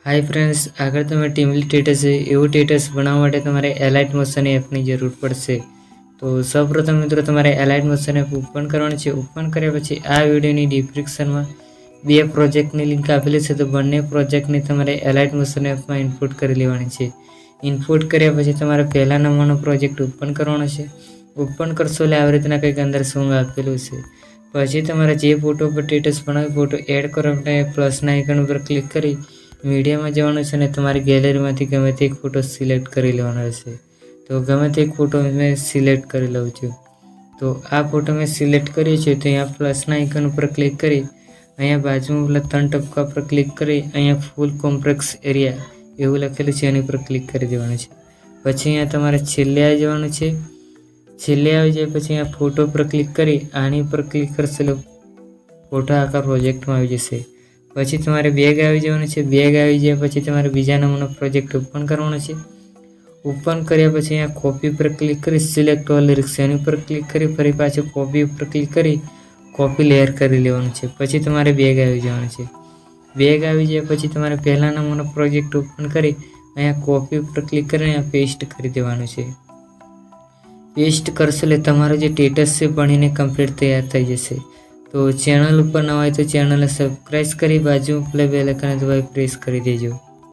Hi friends, अगर तुम्हें टीमली status है एवं स्टेटस बनावा माटे तमारे एलाइट मोशन एपनी जरूर पड़शे। तो सौप्रथम मित्रों तमारे एलाइट मोशन एप ओपन करवानी छे। ओपन कर्या पछी आ विडियोनी डिस्क्रिप्शनमां बे प्रोजेक्टनी लिंक आपेली छे, तो बंने प्रोजेक्टने तमारे एलाइट मोशन एपमां इनपुट करी लेवानी छे। इनपुट कर्या पछी तमारे पहला नंबरनो प्रोजेक्ट ओपन करवानो छे। ओपन करशो એટલે આવી રીતના કંઈક અંદર સોંગ આપેલું છે। પછી તમારે જે ફોટો પર સ્ટેટસ બનાવ્યો ફોટો એડ કરવા માટે પ્લસના આઇકન ઉપર ક્લિક કરી મીડિયામાં જવાનું છે અને તમારી ગેલેરીમાંથી ગમે તે એક ફોટો સિલેક્ટ કરી લેવાનો રહેશે। તો ગમે તે એક ફોટો મેં સિલેક્ટ કરી લઉં છું। તો આ ફોટો મેં સિલેક્ટ કર્યો છે, તો અહીંયા પ્લસના આઇકન ઉપર ક્લિક કરી અહીંયા બાજુમાં પેલા 3 ટપકા પર ક્લિક કરી અહીંયા ફૂલ કોમ્પ્લેક્સ એરિયા એવું લખેલું છે એની ઉપર ક્લિક કરી દેવાનું છે। પછી અહીંયા તમારે છેલ્લે આવી જવાનું છે। છેલ્લે આવી જાય પછી અહીંયા ફોટો પર ક્લિક કરી આની ઉપર ક્લિક કરશો એટલે ફોટો આખા પ્રોજેક્ટમાં આવી જશે। પછી તમારે બેગ આવી જવાનું છે। બેગ આવી જાય પછી તમારે બીજા નંબરનો પ્રોજેક્ટ ઓપન કરવાનો છે। ઓપન કર્યા પછી અહીંયા કોપી પર ક્લિક કરી સિલેક્ટ ઓલ લિરિક્સ એની ઉપર ક્લિક કરી ફરી પાછું કોપી ઉપર ક્લિક કરી કોપી લેયર કરી લેવાનું છે। પછી તમારે બેગ આવી જવાનું છે। બેગ આવી જાય પછી તમારે પહેલા નંબરનો પ્રોજેક્ટ ઓપન કરી અહીંયા કોપી ઉપર ક્લિક કરી અહીંયા પેસ્ટ કરી દેવાનું છે। पेस्ट करशो એટલે તમારો જે સ્ટેટસ છે બનીને કમ્પ્લીટ તૈયાર થઈ જશે। તો ચેનલ ઉપર નવા હોય તો ચેનલને સબસ્ક્રાઇબ કરી બાજુ પ્લે બેલ આઇકન દબાવી પ્રેસ કરી દેજો।